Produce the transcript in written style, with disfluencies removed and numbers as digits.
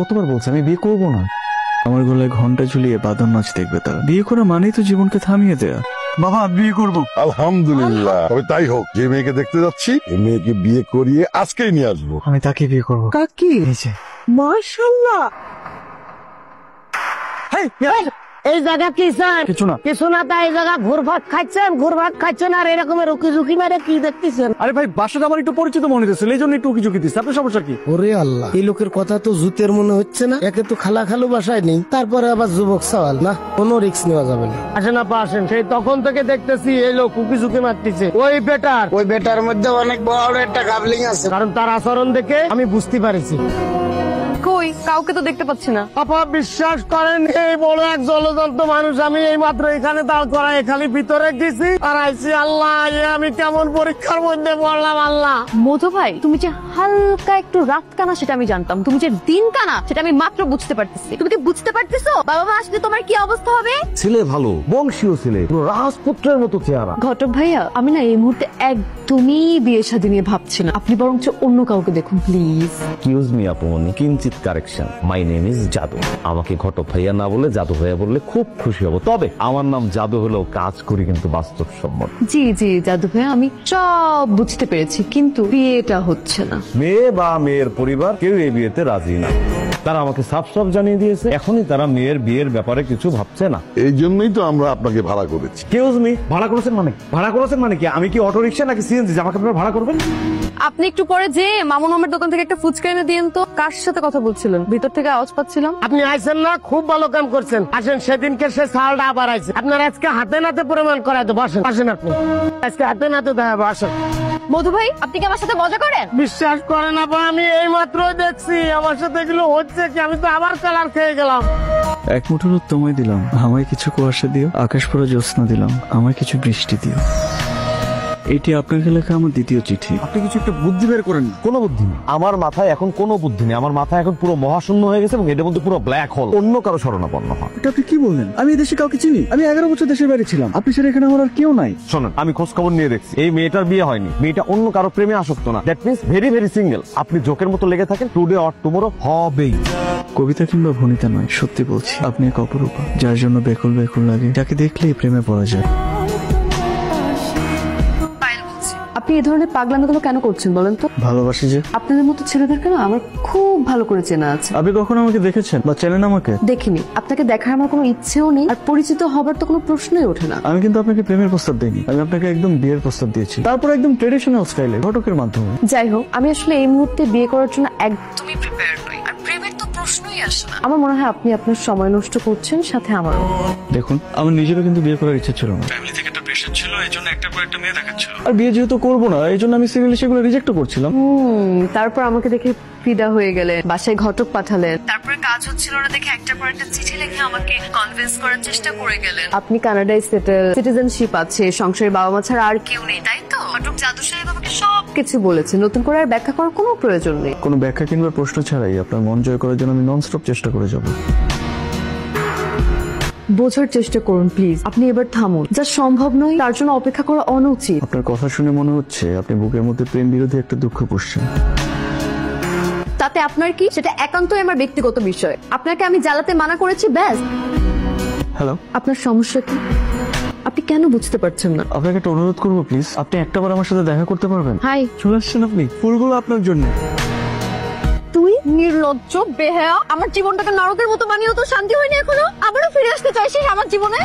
কতবার বলছি আমি বিয়ে করবো না। আমার গলায় ঘন্টা ঝুলিয়ে বাদর নাচ দেখবে তারা। বিয়ে করা মানেই তো জীবনকে থামিয়ে দেয়া। বাবা বিয়ে করবো। আলহামদুলিল্লাহ, তবে তাই হোক। যে মেয়েকে দেখতে যাচ্ছি এই মেয়েকে বিয়ে করিয়ে আজকেই নিয়ে আসবো। আমি তাকে বিয়ে করবো। কাকি? মাশাআল্লাহ। এই জায়গা কি স্যার? কিছু না। কিছু না, তাই এই জায়গা ঘুরভাত খাচ্ছেন আর এরকমের উকি ঝুঁকি মেরে কি দেখতেছেন? আরে ভাই বাসাটা আমার একটু পরিচিত মনে হচ্ছে, এই জন্য একটু উকি ঝুঁকি দিচ্ছে। আপনার সমস্যা কি? ওরে আল্লাহ, এই লোকের কথা তো জুতের মনে হচ্ছে না। একে তো খালু বাসায় নেই, তারপরে আবার যুবক সওয়াল না, কোনো রিস্ক নেওয়া যাবে না। আসেন আপা আসেন, সেই তখন থেকে দেখতেছি এই লোক উকি ঝুঁকি মারতেছে। ওই বেটার মধ্যে অনেক বড় একটা গাবলিং আছে, কারণ তার আচরণ দেখে আমি বুঝতে পারছি। কই কাউকে তো দেখতে পাচ্ছি না। আপা বিশ্বাস করেন, এই বড় এক জলজন্ত মানুষ আমি এই মাত্র এখানে দাঁড় করা, খালি ভিতরে গেছি আর আইছি। আল্লাহ, আমি কেমন পরীক্ষার মধ্যে পড়লাম আল্লাহ। মধু ভাই, তুমি যে হালকা একটু রাত কানা সেটা আমি জানতাম, তুমি যে দিন কানা সেটা আমি মাত্র বুঝতে পারতেছি। তুমি কি বুঝতে পারতেছো বাবা মা আসলে তোমার কি অবস্থা হবে? ছেলে ভালো, বংশীয় ছেলে, রাজপুত্রের মতো চেহারা। ঘটক ভাইয়া, আমি না এই মুহূর্তে একদমই বিয়ে শাদী নিয়ে ভাবছি না। আপনি বরঞ্চ অন্য কাউকে দেখুন প্লিজ। এক্সকিউজ মি আপুমনি, কিঞ্চিত কারেকশন। মাই নেম ইজ জাদু। আমাকে ঘটক ভাইয়া না বলে জাদু ভাইয়া বললে খুব খুশি হব। তবে আমার নাম জাদু হলেও কাজ করি কিন্তু বাস্তবসম্মত। জি জি জাদু ভাইয়া, আমি সব বুঝতে পেরেছি, কিন্তু বিয়েটা হচ্ছে না। মেয়ে বা মেয়ের পরিবার কেউ এই বিয়েতে রাজি না। তারা আমাকে সাফ জানিয়ে দিয়েছে, এখনই তারা মেয়ের বিয়ের ব্যাপারে কিছু ভাবছে না। এই জন্যই তো আমরা আপনাকে ভাড়া করেছি। এক্সকিউজ মি, ভাড়া করেছেন মানে কি? আমি কি অটো রিকশা নাকি সিএনজি যে আমাকে আপনারা ভাড়া করবেন? আপনি একটু পরে যে মামুন মামের দোকান থেকে একটা ফুচকা এনে দিয়েন তো। কার সাথে কথা বলছিলেন? ভিতর থেকে আওয়াজ পাচ্ছিলাম। আপনি আইছেন না, খুব ভালো কাম করছেন। আসেন, সেদিনকে সে সালটা আবার আইছে। আপনার আজকে হাতে নাতে প্রমাণ করাই তো। বসেন আসেন, আপনি আজকে হাতে নাতে দেখাবো। আসেন। মধু ভাই, আপনি কি আমার সাথে মজা করেন? বিশ্বাস করেন আপা, আমি এই মাত্র দেখছি আমার সাথে এগুলো হচ্ছে কি, আমি তো আবার কালার খেয়ে গেলাম। এক মুঠো রোদ তোমায় দিলাম, আমায় কিছু কুয়াশা দিও। আকাশ পুরো জ্যোৎস্না দিলাম, আমায় কিছু বৃষ্টি দিও। এটি আপনাকে লেখা আমার দ্বিতীয় চিঠি। আপনি কিছু একটা বুদ্ধি বের করেন। কোনো বুদ্ধি নেই আমার মাথায়, এখন কোনো বুদ্ধি নেই আমার মাথায়। এখন পুরো মহাশূন্য হয়ে গেছে এবং এটার মধ্যে পুরো ব্ল্যাক হোল। অন্য কারো শরণাপন্ন হয়। এটা আপনি কি বললেন? আমি এই দেশে কাউকে চিনি? আমি 11 বছর দেশের বাইরে ছিলাম। আপনি সেটা এখানে আমার আর কেউ নাই। শোনেন, আমি খোঁজ খবর নিয়ে দেখছি এই মেয়েটার বিয়ে হয়নি। মেয়েটা অন্য কারো প্রেমে আসক্ত না। That means very very single. আপনি জোকের মতো লেগে থাকেন, টুডে অর টুমরো হবেই। কবিতা কিংবা ভনিতা নয়, সত্যি বলছি, আপনি এক অপরূপা, যার জন্য বেকুল বেকুল লাগে, যাকে দেখলেই প্রেমে পড়া যায়। আপনি এই ধরনের পাগলামিগুলো কেন করছেন বলেন তো? ভালোবাসি যে। আপনাদের মতো ছেলেদেরকে না আমার খুব ভালো করে চেনা আছে। আপনি কখনো আমাকে দেখেছেন বা চেনেন আমাকে? দেখিনি। আপনাকে দেখার আমার কোনো ইচ্ছেও নেই, আর পরিচিত হবার তো কোনো প্রশ্নই ওঠে না। আমি কিন্তু আপনাকে প্রেমের প্রস্তাব দিইনি, আমি আপনাকে একদম বিয়ের প্রস্তাব দিয়েছি, তারপর একদম ট্রেডিশনাল স্টাইলে, ঘটকের মাধ্যমে। যাই হোক, আমি আসলে এই মুহূর্তে বিয়ে করার জন্য একদমই প্রিপেয়ার নই, আর প্রেমের তো প্রশ্নই আসে না। আমার মনে হয় আপনি আপনার সময় নষ্ট করছেন, সাথে আমারও। দেখুন, আমার নিজেরও কিন্তু বিয়ে করার ইচ্ছা ছিল না। ফ্যামিলি থেকে একটা প্রেশার ছিল, এই জন্য একটার পর একটা মেয়ে দেখাচ্ছিল। আর বিয়ে যেহেতু করবো না, এই জন্য আমি সিরিয়ালি সেগুলো রিজেক্টও করছিলাম। তারপর আমাকে দেখে ফিদা হয়ে গেলেন, বাসায় ঘটক পাঠালেন, তারপরে কাজ হচ্ছিল না দেখে একটার পর একটা চিঠি লিখে আমাকে কনভিন্স করার চেষ্টা করে গেলেন। আপনি কানাডায় সেটেল, সিটিজেনশিপ আছে, সংসারের বাবা মা ছাড়া আর কেউ নেই, তাই তো? ঘটক জাদু সাহেব আমাকে সবকিছু বলেছে, নতুন করে আর ব্যাখ্যা করার কোনো প্রয়োজন নেই। কোনো ব্যাখ্যা কিংবা প্রশ্ন ছাড়াই আপনার মন জয় করার জন্য আমি ননস্টপ চেষ্টা করে যাব। বোঝার চেষ্টা করুন প্লিজ। আপনি এবার থামুন, যা সম্ভব নয় তার জন্য অপেক্ষা করা অনুচিত। আপনার কথা শুনে মনে হচ্ছে আপনি বুকের মধ্যে প্রেম বিরোধী একটা দুঃখ পুষছেন। তাতে আপনার কি? সেটা একান্তই আমার ব্যক্তিগত বিষয়। আপনাকে আমি জ্বালাতে মানা করেছি, ব্যাস। হ্যালো, আপনার সমস্যা কি? আপনি কেন বুঝতে পারছেন না? আপনাকে একটা অনুরোধ করবো প্লিজ, আপনি একটাবার আমার সাথে দেখা করতে পারবেন? হাই, চলে আসছেন আপনি, ফুলগুলো আপনার জন্য। তুই নির্লজ্জ বেহায়া, আমার জীবনটাকে নরকের মতো বানিয়েও তো শান্তি হয়নি এখনো, আবারও ফিরে আসতে চাইছিস আমার জীবনে?